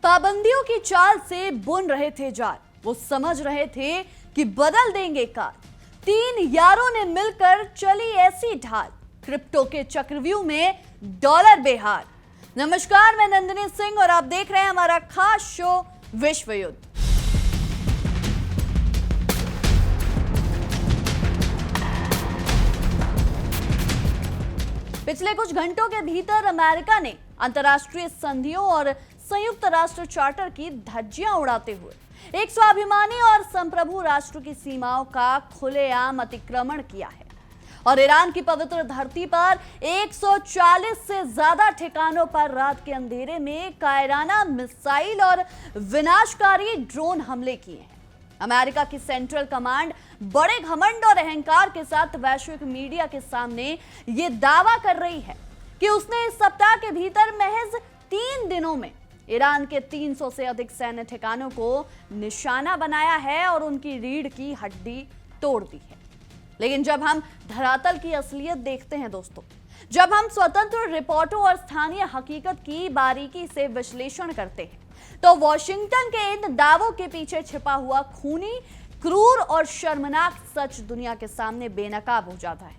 पाबंदियों की चाल से बुन रहे थे जाल, वो समझ रहे थे कि बदल देंगे काल। तीन यारों ने मिलकर चली ऐसी ढाल, क्रिप्टो के चक्रव्यूह में डॉलर बेहाल। नमस्कार, मैं नंदिनी सिंह और आप देख रहे हैं हमारा खास शो विश्व युद्ध। पिछले कुछ घंटों के भीतर अमेरिका ने अंतर्राष्ट्रीय संधियों और संयुक्त राष्ट्र चार्टर की धज्जियां उड़ाते हुए एक स्वाभिमानी और संप्रभु राष्ट्र की सीमाओं का खुलेआम अतिक्रमण किया है और ईरान की पवित्र धरती पर 140 से ज्यादा ठिकानों पर रात के अंधेरे में कायराना मिसाइल और विनाशकारी ड्रोन हमले किए हैं। अमेरिका की सेंट्रल कमांड बड़े घमंड और अहंकार के साथ वैश्विक मीडिया के सामने ये दावा कर रही है कि उसने इस सप्ताह के भीतर महज 3 दिनों में ईरान के 300 से अधिक सैन्य ठिकानों को निशाना बनाया है और उनकी रीढ़ की हड्डी तोड़ दी है। लेकिन जब हम धरातल की असलियत देखते हैं दोस्तों, जब हम स्वतंत्र रिपोर्टों और स्थानीय हकीकत की बारीकी से विश्लेषण करते हैं, तो वॉशिंगटन के इन दावों के पीछे छिपा हुआ खूनी, क्रूर और शर्मनाक सच दुनिया के सामने बेनकाब हो जाता है।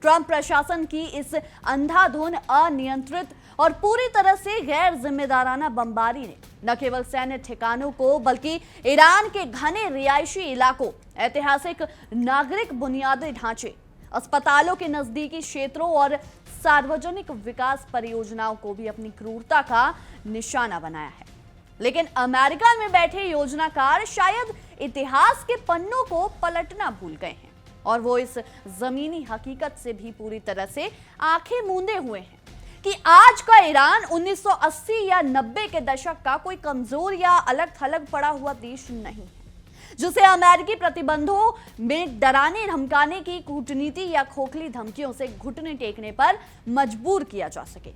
ट्रंप प्रशासन की इस अंधाधुन, अनियंत्रित और पूरी तरह से गैर जिम्मेदाराना बमबारी ने न केवल सैन्य ठिकानों को बल्कि ईरान के घने रिहायशी इलाकों, ऐतिहासिक नागरिक बुनियादी ढांचे, अस्पतालों के नजदीकी क्षेत्रों और सार्वजनिक विकास परियोजनाओं को भी अपनी क्रूरता का निशाना बनाया है। लेकिन अमेरिका में बैठे योजनाकार शायद इतिहास के पन्नों को पलटना भूल गए हैं और वो इस जमीनी हकीकत से भी पूरी तरह से आंखें मूंदे हुए हैं कि आज का ईरान 1980 या 90 के दशक का कोई कमजोर या अलग थलग पड़ा हुआ देश नहीं है जिसे अमेरिकी प्रतिबंधों में डराने धमकाने की कूटनीति या खोखली धमकियों से घुटने टेकने पर मजबूर किया जा सके।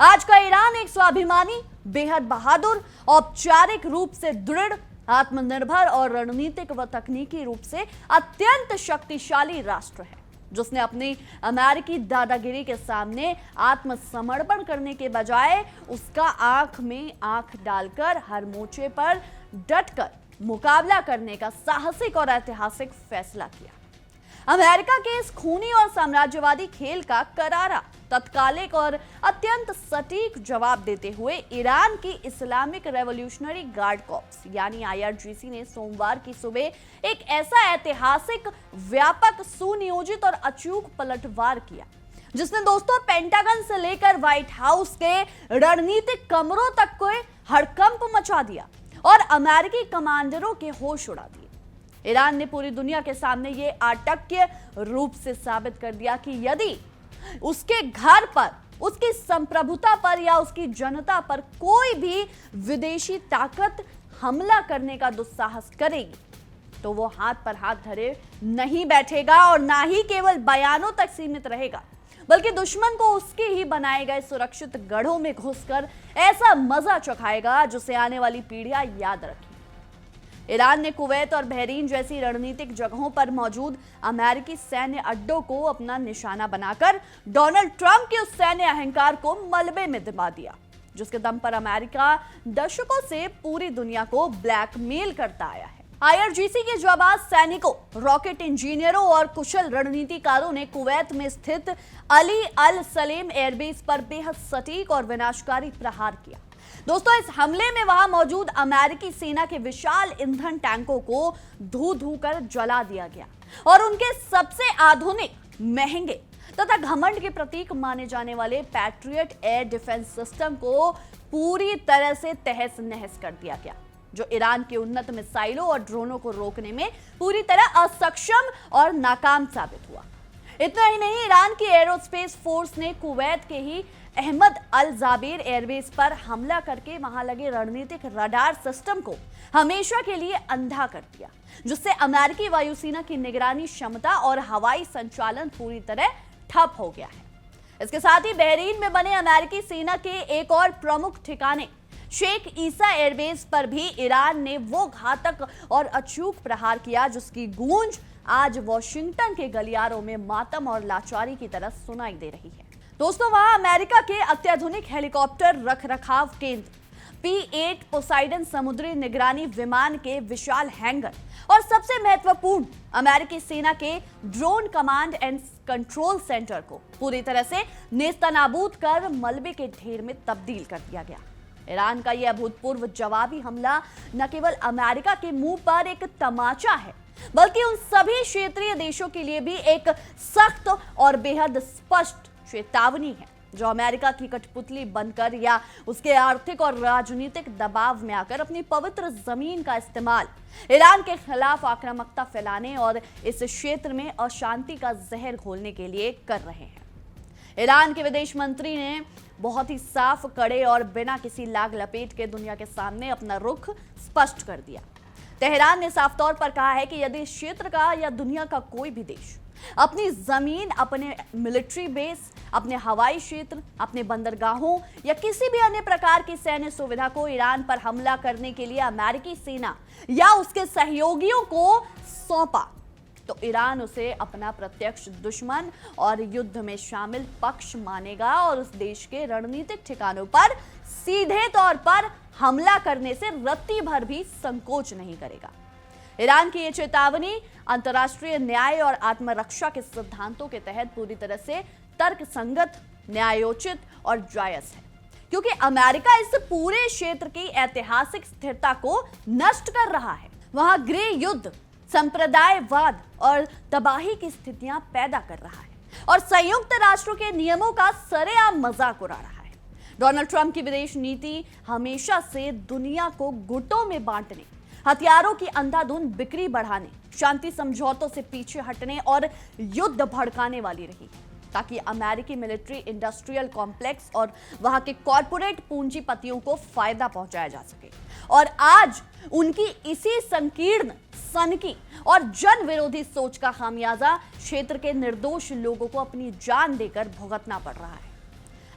आज का ईरान एक स्वाभिमानी, बेहद बहादुर, औपचारिक रूप से दृढ़, आत्मनिर्भर और रणनीतिक व तकनीकी रूप से अत्यंत शक्तिशाली राष्ट्र है जिसने अपनी अमेरिकी दादागिरी के सामने आत्मसमर्पण करने के बजाय उसका आंख में आंख डालकर हर मोर्चे पर डटकर मुकाबला करने का साहसिक और ऐतिहासिक फैसला किया। अमेरिका के इस खूनी और साम्राज्यवादी खेल का करारा, तत्कालिक और अत्यंत सटीक जवाब देते हुए ईरान की इस्लामिक रेवोल्यूशनरी गार्ड कॉर्प्स यानी IRGC ने सोमवार की सुबह एक ऐसा ऐतिहासिक, व्यापक, सुनियोजित और अचूक पलटवार किया जिसने दोस्तों पेंटागन से लेकर व्हाइट हाउस के रणनीतिक कमरों तक को हड़कंप मचा दिया और अमेरिकी कमांडरों के होश उड़ा दिए। ईरान ने पूरी दुनिया के सामने ये अटक्य रूप से साबित कर दिया कि यदि उसके घर पर, उसकी संप्रभुता पर या उसकी जनता पर कोई भी विदेशी ताकत हमला करने का दुस्साहस करेगी तो वो हाथ पर हाथ धरे नहीं बैठेगा और ना ही केवल बयानों तक सीमित रहेगा बल्कि दुश्मन को उसके ही बनाए गए सुरक्षित गढ़ों में घुसकर ऐसा मजा चखाएगा जिसे आने वाली पीढ़ियां याद रखें। ईरान ने कुवैत और बहरीन जैसी रणनीतिक जगहों पर मौजूद अमेरिकी सैन्य अड्डों को अपना निशाना बनाकर डोनाल्ड ट्रंप के उस सैन्य अहंकार को मलबे में दबा दिया जिसके दम पर अमेरिका दशकों से पूरी दुनिया को ब्लैकमेल करता आया है। IRGC के जाबाज सैनिकों, रॉकेट इंजीनियरों और कुशल रणनीतिकारों ने कुवैत में स्थित अली अल सलेम एयरबेस पर बेहद सटीक और विनाशकारी प्रहार किया। दोस्तों, इस हमले में वहां मौजूद अमेरिकी सेना के विशाल ईंधन टैंकों को धू कर जला दिया गया और उनके सबसे आधुनिक, महंगे तथा घमंड के प्रतीक माने जाने वाले पैट्रियट एयर डिफेंस सिस्टम को पूरी तरह से तहस नहस कर दिया गया जो ईरान के उन्नत मिसाइलों और ड्रोनों को रोकने में पूरी तरह असक्षम और नाकाम साबित हुआ। इतना ही नहीं, ईरान की एरोस्पेस फोर्स ने कुवैत के ही अहमद अल जाबेर एयरबेस पर हमला करके वहां लगे रणनीतिक रडार सिस्टम को हमेशा के लिए अंधा कर दिया जिससे अमेरिकी वायुसेना की निगरानी क्षमता और हवाई संचालन पूरी तरह ठप हो गया है। इसके साथ ही बहरीन में बने अमेरिकी सेना के एक और प्रमुख ठिकाने शेख ईसा एयरबेस पर भी ईरान ने वो घातक और अचूक प्रहार किया जिसकी गूंज आज वॉशिंगटन के गलियारों में मातम और लाचारी की तरह सुनाई दे रही है। दोस्तों, वहां अमेरिका के अत्याधुनिक हेलीकॉप्टर रखरखाव केंद्र, P-8 पोसाइडन समुद्री निगरानी विमान के विशाल हैंगर और सबसे महत्वपूर्ण अमेरिकी सेना के drone command and control centre को पूरी तरह से नेस्तनाबूद कर मलबे के ढेर में तब्दील कर दिया गया। ईरान का यह अभूतपूर्व जवाबी हमला न केवल अमेरिका के मुंह पर एक तमाचा है, बल्कि उन सभी क्षेत्रीय देशों के लिए भी एक सख्त और बेहद स्पष्ट चेतावनी है जो अमेरिका की कठपुतली बनकर या उसके आर्थिक और राजनीतिक दबाव में आकर अपनी पवित्र जमीन का इस्तेमाल ईरान के खिलाफ आक्रामकता फैलाने और इस क्षेत्र में अशांति का जहर घोलने के लिए कर रहे हैं। ईरान के विदेश मंत्री ने बहुत ही साफ, कड़े और बिना किसी लाग लपेट के दुनिया के सामने अपना रुख स्पष्ट कर दिया। तेहरान ने साफ तौर पर कहा है कि यदि इस क्षेत्र का या दुनिया का कोई भी देश अपनी जमीन, अपने मिलिट्री बेस, अपने हवाई क्षेत्र, अपने बंदरगाहों या किसी भी अन्य प्रकार की सैन्य सुविधा को ईरान पर हमला करने के लिए अमेरिकी सेना या उसके सहयोगियों को सौंपा तो ईरान उसे अपना प्रत्यक्ष दुश्मन और युद्ध में शामिल पक्ष मानेगा और उस देश के रणनीतिक ठिकानों पर सीधे तौर पर हमला करने से रत्ती भर भी संकोच नहीं करेगा। ईरान की ये चेतावनी अंतर्राष्ट्रीय न्याय और आत्मरक्षा के सिद्धांतों के तहत पूरी तरह से तर्कसंगत, न्यायोचित और जायज है, क्योंकि अमेरिका इस पूरे क्षेत्र की ऐतिहासिक स्थिरता को नष्ट कर रहा है। वहां गृह युद्ध, संप्रदायवाद और तबाही की स्थितियां पैदा कर रहा है और संयुक्त राष्ट्र के नियमों का सरेआम मजाक उड़ा रहा है। डोनाल्ड ट्रंप की विदेश नीति हमेशा से दुनिया को गुटों में बांटने, हथियारों की अंधाधुंध बिक्री बढ़ाने, शांति समझौतों से पीछे हटने और युद्ध भड़काने वाली रही, ताकि अमेरिकी मिलिट्री इंडस्ट्रियल कॉम्प्लेक्स और वहां के कॉरपोरेट पूंजीपतियों को फायदा पहुंचाया जा सके। और आज उनकी इसी संकीर्ण, सनकी और जन विरोधी सोच का खामियाजा क्षेत्र के निर्दोष लोगों को अपनी जान देकर भुगतना पड़ रहा है।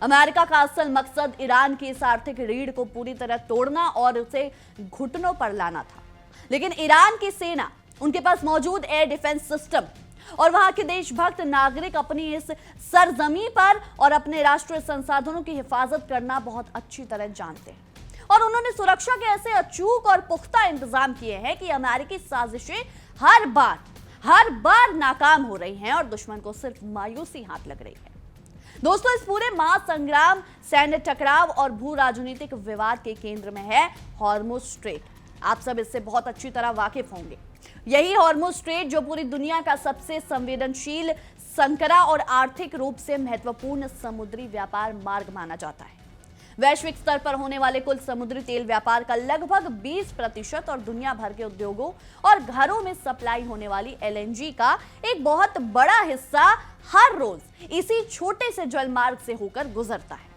अमेरिका का असल मकसद ईरान की इस आर्थिक रीढ़ को पूरी तरह तोड़ना और उसे घुटनों पर लाना था, लेकिन ईरान की सेना, उनके पास मौजूद एयर डिफेंस सिस्टम और वहां के देशभक्त नागरिक अपनी इस सरजमी पर और अपने राष्ट्रीय संसाधनों की हिफाजत करना बहुत अच्छी तरह जानते हैं और उन्होंने सुरक्षा के ऐसे अचूक और पुख्ता इंतजाम किए हैं कि अमेरिकी साजिशें हर बार नाकाम हो रही हैं और दुश्मन को सिर्फ मायूसी हाथ लग रही है। दोस्तों, इस पूरे महासंग्राम, सैन्य टकराव और भू राजनीतिक विवाद के केंद्र में है हॉर्मुज स्ट्रेट। आप सब इससे बहुत अच्छी तरह वाकिफ होंगे। यही हॉर्मुज स्ट्रेट जो पूरी दुनिया का सबसे संवेदनशील, संकरा और आर्थिक रूप से महत्वपूर्ण समुद्री व्यापार मार्ग माना जाता है। वैश्विक स्तर पर होने वाले कुल समुद्री तेल व्यापार का लगभग 20% और दुनिया भर के उद्योगों और घरों में सप्लाई होने वाली LNG का एक बहुत बड़ा हिस्सा हर रोज इसी छोटे से जलमार्ग से होकर गुजरता है।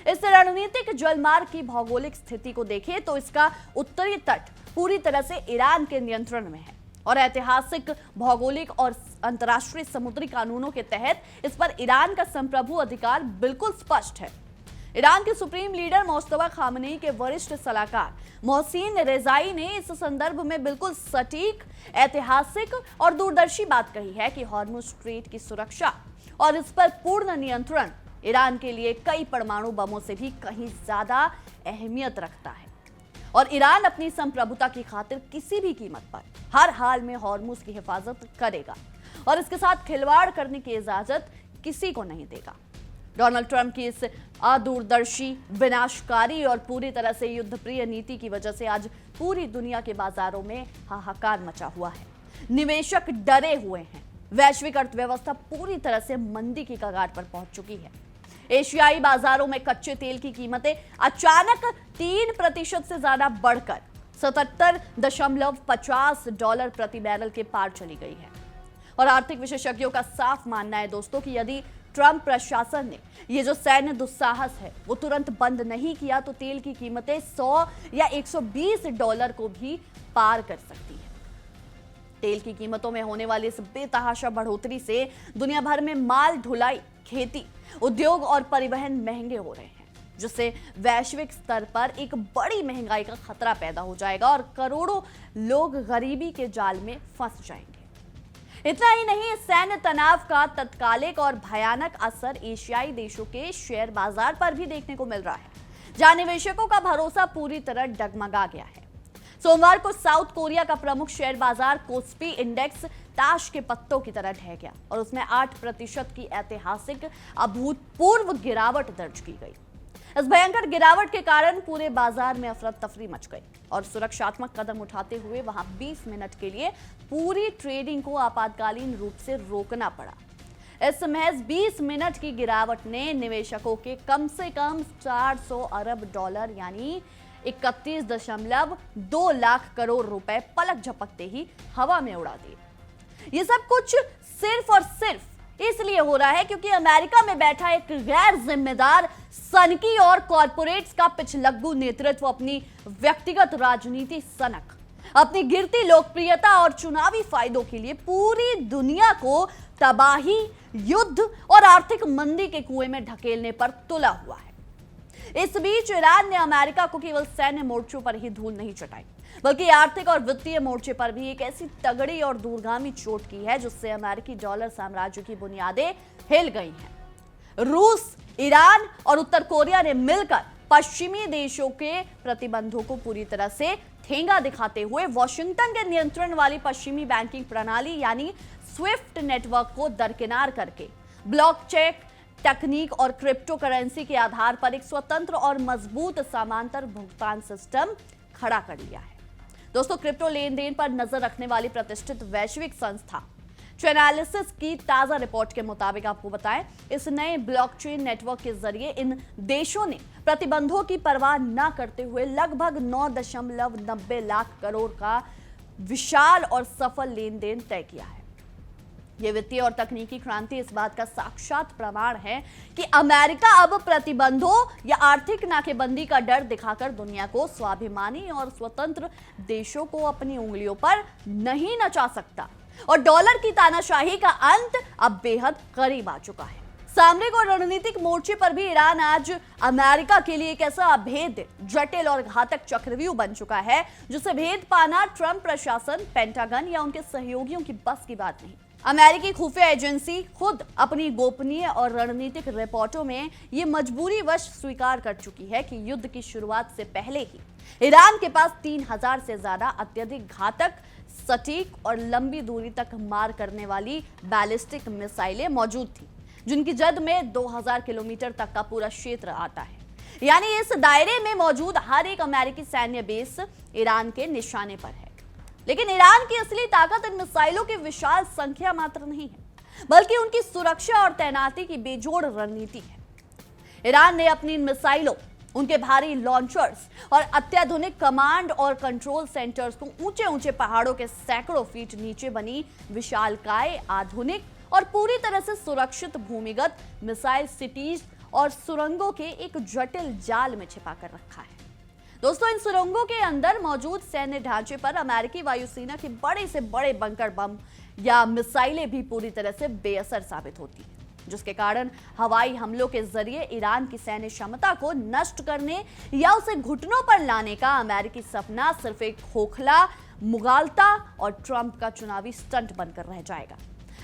इस रणनीतिक जलमार्ग की भौगोलिक स्थिति को देखें तो इसका उत्तरी तट पूरी तरह से ईरान के नियंत्रण में है और ऐतिहासिक, भौगोलिक और अंतर्राष्ट्रीय समुद्री कानूनों के तहत इस पर ईरान का संप्रभु अधिकार बिल्कुल स्पष्ट है। ईरान के सुप्रीम लीडर मुस्तफा खामनेई के वरिष्ठ सलाहकार मोहसिन रेजाई ने इस संदर्भ में बिल्कुल सटीक, ऐतिहासिक और दूरदर्शी बात कही है कि हॉर्मुज स्ट्रेट की सुरक्षा और इस पर पूर्ण नियंत्रण ईरान के लिए कई परमाणु बमों से भी कहीं ज्यादा अहमियत रखता है और ईरान अपनी संप्रभुता की खातिर किसी भी कीमत पर हर हाल में हॉर्मुज की हिफाजत करेगा और इसके साथ खिलवाड़ करने की इजाजत किसी को नहीं देगा। डोनाल्ड ट्रंप की इस अदूरदर्शी, विनाशकारी और पूरी तरह से युद्धप्रिय नीति की वजह से आज पूरी दुनिया के बाजारों में हाहाकार मचा हुआ है। निवेशक डरे हुए हैं। वैश्विक अर्थव्यवस्था पूरी तरह से मंदी की कगार पर पहुंच चुकी है। एशियाई बाजारों में कच्चे तेल की कीमतें अचानक 3% से ज्यादा बढ़कर $77.50 प्रति बैरल के पार चली गई है और आर्थिक विशेषज्ञों का साफ मानना है दोस्तों कि यदि ट्रंप प्रशासन ने ये जो सैन्य दुस्साहस है वो तुरंत बंद नहीं किया तो तेल की कीमतें $100 या $120 को भी पार कर सकती है। तेल की कीमतों में होने वाली इस बेतहाशा बढ़ोतरी से दुनिया भर में माल ढुलाई, खेती, उद्योग और परिवहन महंगे हो रहे हैं, जिससे वैश्विक स्तर पर एक बड़ी महंगाई का खतरा पैदा हो जाएगा और करोड़ों लोग गरीबी के जाल में फंस जाएंगे। इतना ही नहीं, सैन्य तनाव का तत्कालिक और भयानक असर एशियाई देशों के शेयर बाजार पर भी देखने को मिल रहा है। जहां निवेशकों का भरोसा पूरी तरह डगमगा गया है। सोमवार को साउथ कोरिया का प्रमुख शेयर बाजार कोस्पी इंडेक्स ताश के पत्तों की तरह ढह गया और उसमें 8% की ऐतिहासिक अभूतपूर्व गिरावट दर्ज की गई। इस भयंकर गिरावट के कारण पूरे बाजार में अफरा तफरी मच गई और सुरक्षात्मक कदम उठाते हुए वहां 20 मिनट के लिए पूरी ट्रेडिंग को आपातकालीन रूप से रोकना पड़ा। इस महज 20 मिनट की गिरावट ने निवेशकों के कम से कम 400 अरब डॉलर यानी 31.2 लाख करोड़ रुपए पलक झपकते ही हवा में उड़ा दिए। ये सब कुछ सिर्फ और सिर्फ इसलिए हो रहा है क्योंकि अमेरिका में बैठा एक गैर जिम्मेदार सनकी और कॉरपोरेट्स का पिछलग्गू नेतृत्व अपनी व्यक्तिगत राजनीति सनक, अपनी गिरती लोकप्रियता और चुनावी फायदों के लिए पूरी दुनिया को तबाही, युद्ध और आर्थिक मंदी के कुएं में ढकेलने पर तुला हुआ है। इस बीच ईरान ने अमेरिका को केवल सैन्य मोर्चों पर ही धूल नहीं चटाई, बल्कि आर्थिक और वित्तीय मोर्चे पर भी एक ऐसी तगड़ी और दूरगामी चोट की है जिससे अमेरिकी डॉलर साम्राज्य की बुनियादें हिल गई हैं। रूस, ईरान और उत्तर कोरिया ने मिलकर पश्चिमी देशों के प्रतिबंधों को पूरी तरह से ठेंगा दिखाते हुए वॉशिंगटन के नियंत्रण वाली पश्चिमी बैंकिंग प्रणाली यानी स्विफ्ट नेटवर्क को दरकिनार करके ब्लॉकचेन तकनीक और क्रिप्टो करेंसी के आधार पर एक स्वतंत्र और मजबूत समांतर भुगतान सिस्टम खड़ा कर लिया है। दोस्तों, क्रिप्टो लेन देन पर नजर रखने वाली प्रतिष्ठित वैश्विक संस्था चैनालिसिस की ताजा रिपोर्ट के मुताबिक आपको बताएं, इस नए ब्लॉकचेन नेटवर्क के जरिए इन देशों ने प्रतिबंधों की परवाह न करते हुए लगभग 9.90 लाख करोड़ का विशाल और सफल लेन देन तय किया है। यह वित्तीय और तकनीकी क्रांति इस बात का साक्षात प्रमाण है कि अमेरिका अब प्रतिबंधों या आर्थिक नाकेबंदी का डर दिखाकर दुनिया को स्वाभिमानी और स्वतंत्र देशों को अपनी उंगलियों पर नहीं नचा सकता और डॉलर की तानाशाही का अंत अब बेहद करीब आ चुका है। सामरिक और रणनीतिक मोर्चे पर भी ईरान आज अमेरिका के लिए एक ऐसा अभेद्य, जटिल और घातक चक्रव्यूह बन चुका है जिसे भेद पाना ट्रंप प्रशासन, पेंटागन या उनके सहयोगियों की बस की बात नहीं। अमेरिकी खुफिया एजेंसी खुद अपनी गोपनीय और रणनीतिक रिपोर्टों में ये मजबूरीवश स्वीकार कर चुकी है कि युद्ध की शुरुआत से पहले ही ईरान के पास 3000 से ज्यादा अत्यधिक घातक, सटीक और लंबी दूरी तक मार करने वाली बैलिस्टिक मिसाइलें मौजूद थी, जिनकी जद में 2000 किलोमीटर तक का पूरा क्षेत्र आता है। यानी इस दायरे में मौजूद हर एक अमेरिकी सैन्य बेस ईरान के निशाने पर है। लेकिन ईरान की असली ताकत इन मिसाइलों की विशाल संख्या मात्र नहीं है, बल्कि उनकी सुरक्षा और तैनाती की बेजोड़ रणनीति है। ईरान ने अपनी इन मिसाइलों, उनके भारी लॉन्चर्स और अत्याधुनिक कमांड और कंट्रोल सेंटर्स को ऊंचे ऊंचे पहाड़ों के सैकड़ों फीट नीचे बनी विशालकाय, आधुनिक और पूरी तरह से सुरक्षित भूमिगत मिसाइल सिटीज और सुरंगों के एक जटिल जाल में छिपा कर रखा है। दोस्तों, इन सुरंगों के अंदर मौजूद सैन्य ढांचे पर अमेरिकी वायुसेना के बड़े से बड़े बंकर बम या मिसाइलें भी पूरी तरह से बेअसर साबित होती हैं, जिसके कारण हवाई हमलों के जरिए ईरान की सैन्य क्षमता को नष्ट करने या उसे घुटनों पर लाने का अमेरिकी सपना सिर्फ एक खोखला, मुगालता और ट्रंप का चुनावी स्टंट बनकर रह जाएगा।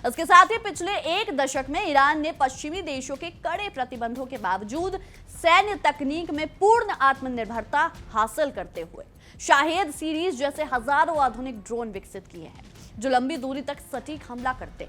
इसके साथ ही पिछले एक दशक में ईरान ने पश्चिमी देशों के कड़े प्रतिबंधों के बावजूद सैन्य तकनीक में पूर्ण आत्मनिर्भरता हासिल करते हुए शाहेद सीरीज जैसे हजारों आधुनिक ड्रोन विकसित किए हैं, जो लंबी दूरी तक सटीक हमला करते,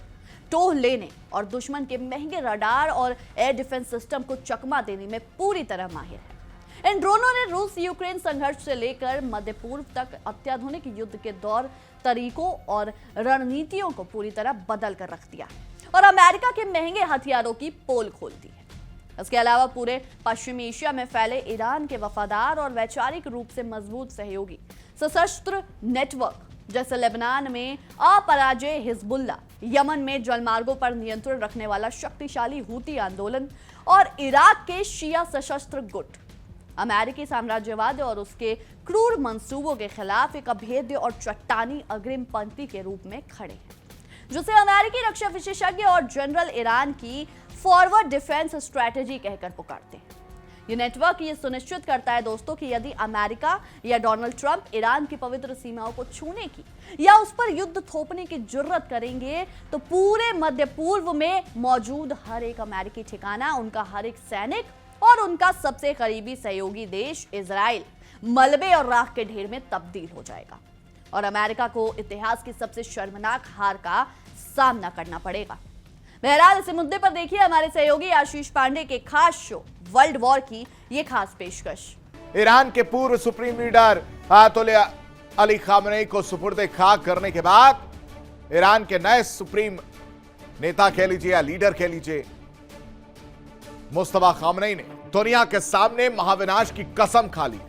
टोह लेने और दुश्मन के महंगे रडार और एयर डिफेंस सिस्टम को चकमा देने में पूरी तरह माहिर है। इन ड्रोनों ने रूस यूक्रेन संघर्ष से लेकर मध्य पूर्व तक अत्याधुनिक युद्ध के दौर तरीकों और रणनीतियों को पूरी तरह बदल कर रख दिया और अमेरिका के महंगे हथियारों की पोल खोल दी है। इसके अलावा पूरे पश्चिमी एशिया में फैले ईरान के वफादार और वैचारिक रूप से मजबूत सहयोगी सशस्त्र नेटवर्क जैसे लेबनान में अपराजय हिजबुल्ला, यमन में जलमार्गों पर नियंत्रण रखने वाला शक्तिशाली हूती आंदोलन और इराक के शिया सशस्त्र गुट अमेरिकी साम्राज्यवाद और उसके क्रूर मंसूबों के खिलाफ एक अभेद्य और चट्टानी अग्रिम पंक्ति के रूप में खड़े हैं, जिसे अमेरिकी रक्षा विशेषज्ञ और जनरल ईरान की फॉरवर्ड डिफेंस स्ट्रेटेजी कहकर पुकारते हैं। यह नेटवर्क ये सुनिश्चित करता है दोस्तों कि यदि अमेरिका या डोनाल्ड ट्रंप ईरान की पवित्र सीमाओं को छूने की या उस पर युद्ध थोपने की जुर्रत करेंगे तो पूरे मध्य पूर्व में मौजूद हर एक अमेरिकी ठिकाना, उनका हर एक सैनिक और उनका सबसे करीबी सहयोगी देश इजराइल मलबे और राख के ढेर में तब्दील हो जाएगा और अमेरिका को इतिहास की सबसे शर्मनाक हार का सामना करना पड़ेगा। बहरहाल इस मुद्दे पर देखिए हमारे सहयोगी आशीष पांडे के खास शो वर्ल्ड वॉर की ये खास पेशकश। ईरान के पूर्व सुप्रीम लीडर आयतोल्ला अली खामनेई को सुपुर्दे खाक करने के बाद ईरान के नए सुप्रीम नेता कह लीजिए या लीडर कह लीजिए मुस्तफा खामनेई ने दुनिया के सामने महाविनाश की कसम खा ली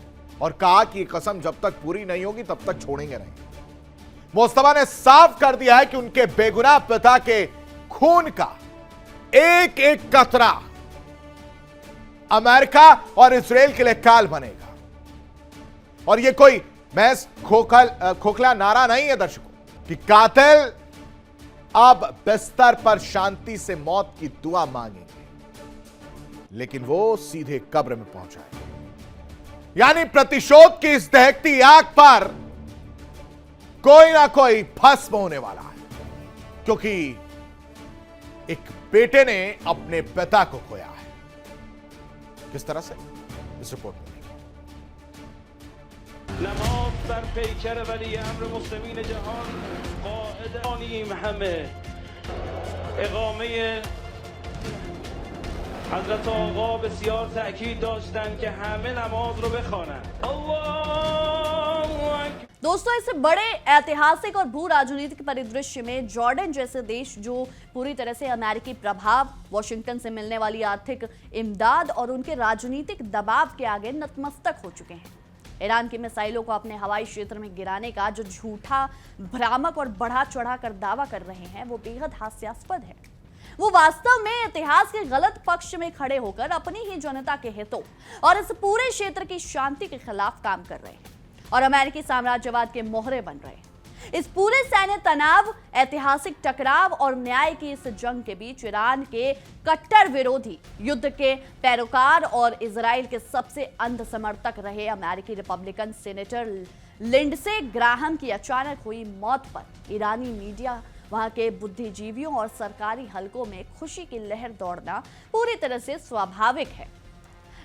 और कहा कि ये कसम जब तक पूरी नहीं होगी तब तक छोड़ेंगे नहीं। मुस्तफा ने साफ कर दिया है कि उनके बेगुनाह पिता के खून का एक एक कतरा अमेरिका और इजराइल के लिए काल बनेगा और यह कोई महज खोखला नारा नहीं है दर्शकों कि कातिल अब बिस्तर पर शांति से मौत की दुआ मांगेंगे लेकिन वो सीधे कब्र में पहुंचाएंगे। यानी प्रतिशोध की इस दहकती आग पर कोई ना कोई भस्म होने वाला है क्योंकि एक बेटे ने अपने पिता को खोया है। किस तरह से इस रिपोर्ट में नमाज बर पैकर वली अम्र मुस्लिमीन जहान कायद हमें इकामे हजरत आका बसियार ताकीद दाश्तन कि हमें नमाज रो बख्वानन। अल्लाहु अकबर। दोस्तों इस बड़े ऐतिहासिक और भू राजनीतिक परिदृश्य में जॉर्डन जैसे देश जो पूरी तरह से अमेरिकी प्रभाव, वॉशिंगटन से मिलने वाली आर्थिक इमदाद और उनके राजनीतिक दबाव के आगे नतमस्तक हो चुके हैं। ईरान की मिसाइलों को अपने हवाई क्षेत्र में गिराने का जो झूठा, भ्रामक और बढ़ा चढ़ा कर दावा कर रहे हैं वो बेहद हास्यास्पद है। वो वास्तव में इतिहास के गलत पक्ष में खड़े होकर अपनी ही जनता के हितों और इस पूरे क्षेत्र की शांति के खिलाफ काम कर रहे हैं और अमेरिकी साम्राज्यवाद के मोहरे बन रहे हैं। इस पूरे सैन्य तनाव, ऐतिहासिक टकराव और न्याय की इस जंग के बीच ईरान के कट्टर विरोधी, युद्ध के पैरोकार और इजराइल के सबसे अंध समर्थक रहे अमेरिकी रिपब्लिकन सेनेटर लिंडसे ग्राहम की अचानक हुई मौत पर ईरानी मीडिया, वहां के बुद्धिजीवियों और सरकारी हलकों में खुशी की लहर दौड़ना पूरी तरह से स्वाभाविक है।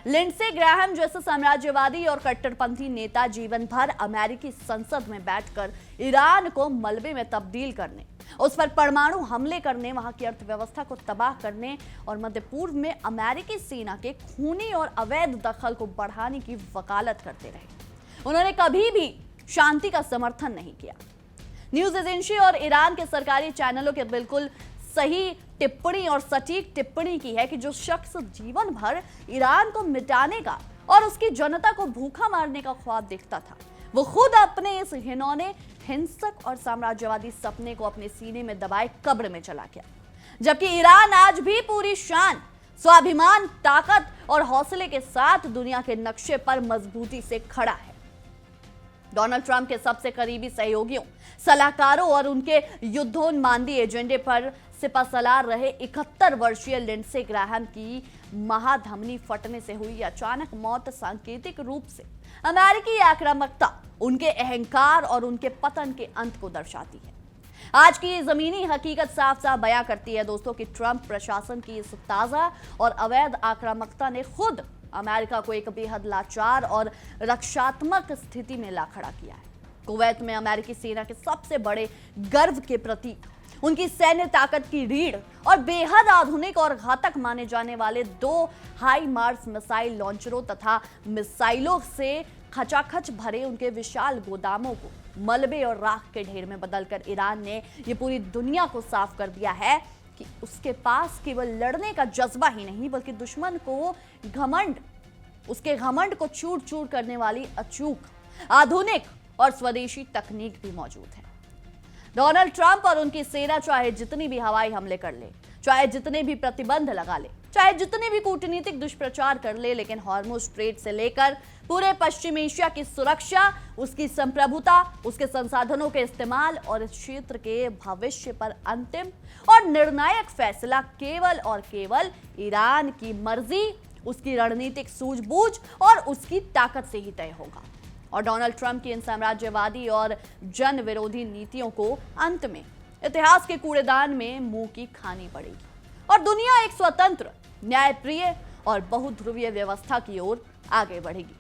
लिंडसे ग्राहम जैसे साम्राज्यवादी और कट्टरपंथी नेता जीवन भर अमेरिकी संसद में बैठकर ईरान को मलबे में तब्दील करने, उस पर परमाणु हमले करने, वहां की अर्थव्यवस्था को तबाह करने और मध्य पूर्व में अमेरिकी सेना के खूनी और अवैध दखल को बढ़ाने की वकालत करते रहे। उन्होंने कभी भी शांति का समर्थन नहीं किया। न्यूज एजेंसी और ईरान के सरकारी चैनलों के बिल्कुल सही टिप्पणी और सटीक टिप्पणी की है कि जो शख्स जीवन भर ईरान को मिटाने का और उसकी जनता को भूखा मारने का ख्वाब देखता था, वो खुद अपने इस घिनौने, हिंसक और साम्राज्यवादी सपने को अपने सीने में दबाए कब्र में चला गया। जबकि ईरान आज भी पूरी शान, स्वाभिमान, ताकत और हौसले के साथ दुनिया के नक्शे पर मजबूती से खड़ा है। डोनाल्ड ट्रंप के सबसे करीबी सहयोगियों, सलाहकारों और उनके युद्धोन्मादी एजेंडे पर सिपहसालार रहे 71 वर्षीय लिंडसे ग्राहम की महाधमनी फटने से हुई अचानक मौत सांकेतिक रूप से अमेरिकी आक्रामकता, उनके अहंकार और उनके पतन के अंत को दर्शाती है। आज की जमीनी हकीकत साफ साफ बयां करती है दोस्तों कि ट्रंप प्रशासन की इस ताजा और अवैध आक्रामकता ने खुद अमेरिका को एक बेहद लाचार और रक्षात्मक स्थिति में ला खड़ा किया है। कुवैत में अमेरिकी सेना के सबसे बड़े गर्व के प्रतीक, उनकी सैन्य ताकत की रीढ़ और बेहद आधुनिक और घातक माने जाने वाले 2 हाई मार्स मिसाइल लॉन्चरों तथा मिसाइलों से खचाखच भरे उनके विशाल गोदामों को मलबे और राख के ढेर में बदलकर ईरान ने यह पूरी दुनिया को साफ कर दिया है कि उसके पास केवल लड़ने का जज्बा ही नहीं बल्कि दुश्मन को घमंड, उसके घमंड को चूर चूर करने वाली अचूक, आधुनिक और स्वदेशी तकनीक भी मौजूद है। डोनाल्ड ट्रंप और उनकी सेना चाहे जितनी भी हवाई हमले कर ले, चाहे जितने भी प्रतिबंध लगा ले, चाहे जितने भी कूटनीतिक दुष्प्रचार कर ले, लेकिन हॉर्मुज स्ट्रेट से लेकर पूरे पश्चिम एशिया की सुरक्षा, उसकी संप्रभुता, उसके संसाधनों के इस्तेमाल और इस क्षेत्र के भविष्य पर अंतिम और निर्णायक फैसला केवल और केवल ईरान की मर्जी, उसकी रणनीतिक सूझबूझ और उसकी ताकत से ही तय होगा। और डोनाल्ड ट्रंप की इन साम्राज्यवादी और जन विरोधी नीतियों को अंत में इतिहास के कूड़ेदान में मुंह की खानी पड़ेगी और दुनिया एक स्वतंत्र, न्यायप्रिय और बहुध्रुवीय व्यवस्था की ओर आगे बढ़ेगी।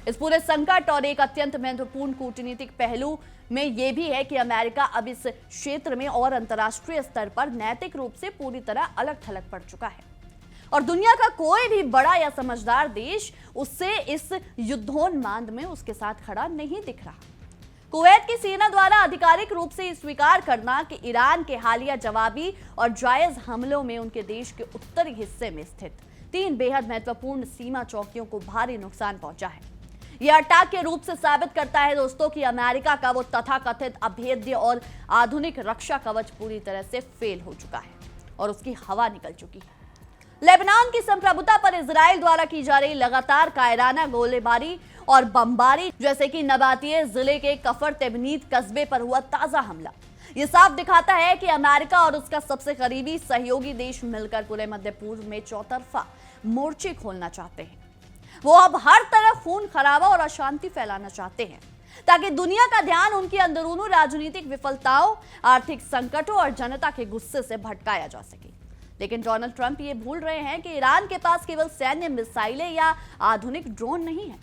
इस पूरे संकट और एक अत्यंत महत्वपूर्ण कूटनीतिक पहलू में यह भी है कि अमेरिका अब इस क्षेत्र में और अंतर्राष्ट्रीय स्तर पर नैतिक रूप से पूरी तरह अलग थलग पड़ चुका है और दुनिया का कोई भी बड़ा या समझदार देश उससे इस युद्धोन्माद में उसके साथ खड़ा नहीं दिख रहा। कुवैत की सेना द्वारा आधिकारिक रूप से स्वीकार करना कि ईरान के हालिया जवाबी और जायज हमलों में उनके देश के उत्तरी हिस्से में स्थित 3 बेहद महत्वपूर्ण सीमा चौकियों को भारी नुकसान पहुंचा है। यह अटैक के रूप से साबित करता है दोस्तों कि अमेरिका का वो तथाकथित अभेद्य और आधुनिक रक्षा कवच पूरी तरह से फेल हो चुका है और उसकी हवा निकल चुकी है। लेबनान की संप्रभुता पर इजराइल द्वारा की जा रही लगातार कायराना गोलीबारी और बमबारी, जैसे कि नबातिये जिले के कफर तेबनीत कस्बे पर हुआ ताजा हमला, यह साफ दिखाता है कि अमेरिका और उसका सबसे करीबी सहयोगी देश मिलकर पूरे मध्य पूर्व में चौतरफा मोर्चे खोलना चाहते हैं। वो अब हर तरफ खून खराबा और अशांति फैलाना चाहते हैं ताकि दुनिया का ध्यान उनकी अंदरूनी राजनीतिक विफलताओं, आर्थिक संकटों और जनता के गुस्से से भटकाया जा सके। लेकिन डोनाल्ड ट्रंप ये भूल रहे हैं कि ईरान के पास केवल सैन्य मिसाइलें या आधुनिक ड्रोन नहीं है,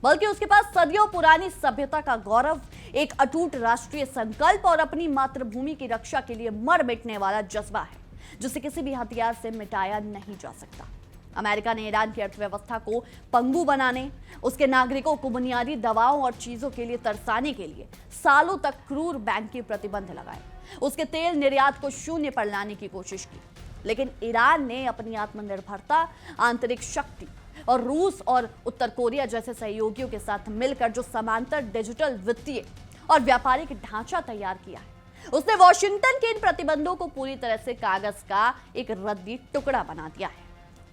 बल्कि उसके पास सदियों पुरानी सभ्यता का गौरव, एक अटूट राष्ट्रीय संकल्प और अपनी मातृभूमि की रक्षा के लिए मर मिटने वाला जज्बा है, जिसे किसी भी हथियार से मिटाया नहीं जा सकता। अमेरिका ने ईरान की अर्थव्यवस्था को पंगु बनाने, उसके नागरिकों को बुनियादी दवाओं और चीजों के लिए तरसाने के लिए सालों तक क्रूर बैंकिंग प्रतिबंध लगाए, उसके तेल निर्यात को शून्य पर लाने की कोशिश की। लेकिन ईरान ने अपनी आत्मनिर्भरता, आंतरिक शक्ति और रूस और उत्तर कोरिया जैसे सहयोगियों के साथ मिलकर जो समांतर डिजिटल, वित्तीय और व्यापारिक ढांचा तैयार किया है, उसने वॉशिंगटन के इन प्रतिबंधों को पूरी तरह से कागज का एक रद्दी टुकड़ा बना दिया है।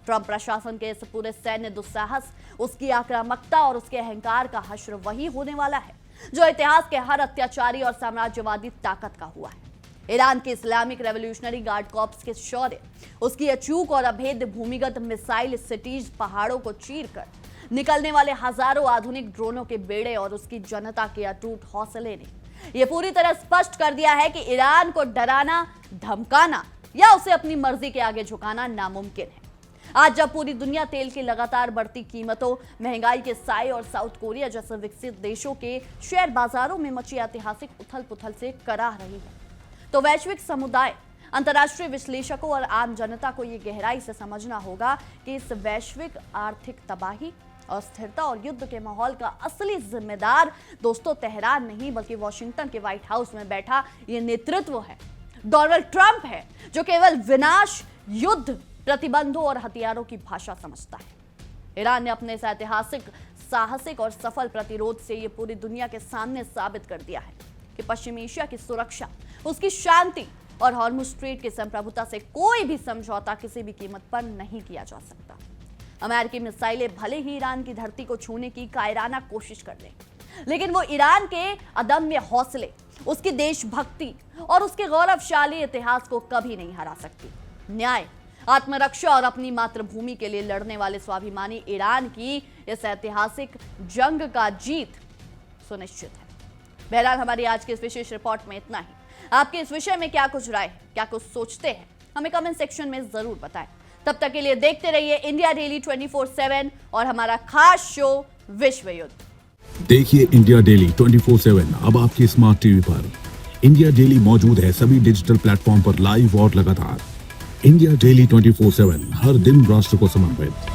ट्रंप प्रशासन के इस पूरे सैन्य दुस्साहस, उसकी आक्रामकता और उसके अहंकार का हश्र वही होने वाला है जो इतिहास के हर अत्याचारी और साम्राज्यवादी ताकत का हुआ है। ईरान के इस्लामिक रेवोल्यूशनरी गार्ड कॉर्प्स के शौर्य, उसकी अचूक और अभेद्य भूमिगत मिसाइल सिटीज पहाड़ों को चीरकर निकलने वाले हजारों आधुनिक ड्रोनों के बेड़े और उसकी जनता के अटूट हौसले ने यह पूरी तरह स्पष्ट कर दिया है कि ईरान को डराना, धमकाना या उसे अपनी मर्जी के आगे झुकाना नामुमकिन है। आज जब पूरी दुनिया तेल की लगातार बढ़ती कीमतों, महंगाई के साए और साउथ कोरिया जैसे विकसित देशों के शेयर बाजारों में मची ऐतिहासिक उथल पुथल से कराह रही है, तो वैश्विक समुदाय, अंतर्राष्ट्रीय विश्लेषकों और आम जनता को यह गहराई से समझना होगा कि इस वैश्विक आर्थिक तबाही, अस्थिरता और युद्ध के माहौल का असली जिम्मेदार दोस्तों तेहरान नहीं, बल्कि वॉशिंगटन के व्हाइट हाउस में बैठा यह नेतृत्व है, डोनाल्ड ट्रंप है, जो केवल विनाश, युद्ध, प्रतिबंधों और हथियारों की भाषा समझता है। ईरान ने अपने इस ऐतिहासिक, साहसिक और सफल प्रतिरोध से यह पूरी दुनिया के सामने साबित कर दिया है कि पश्चिमी एशिया की सुरक्षा, उसकी शांति और हॉर्मुज़ स्ट्रेट की संप्रभुता से कोई भी समझौता किसी भी कीमत पर नहीं किया जा सकता। अमेरिकी मिसाइलें भले ही ईरान की धरती को छूने की कायराना कोशिश कर लें, लेकिन वो ईरान के अदम्य हौसले, उसकी देशभक्ति और उसके गौरवशाली इतिहास को कभी नहीं हरा सकती। न्याय, आत्मरक्षा और अपनी मातृभूमि के लिए लड़ने वाले स्वाभिमानी ईरान की इस ऐतिहासिक जंग का जीत सुनिश्चित है। बहरहाल हमारी आज की इस विशेष रिपोर्ट में इतना ही। आपके इस विषय में क्या कुछ राय, क्या कुछ सोचते हैं, हमें कमेंट सेक्शन में जरूर बताएं। तब तक के लिए देखते रहिए इंडिया डेली 24/7 और हमारा खास शो विश्व युद्ध। देखिए इंडिया डेली 24/7 अब आपकी स्मार्ट टीवी पर। इंडिया डेली मौजूद है सभी डिजिटल प्लेटफॉर्म पर लाइव और लगातार। इंडिया डेली 24/7 हर दिन राष्ट्र को समर्पित।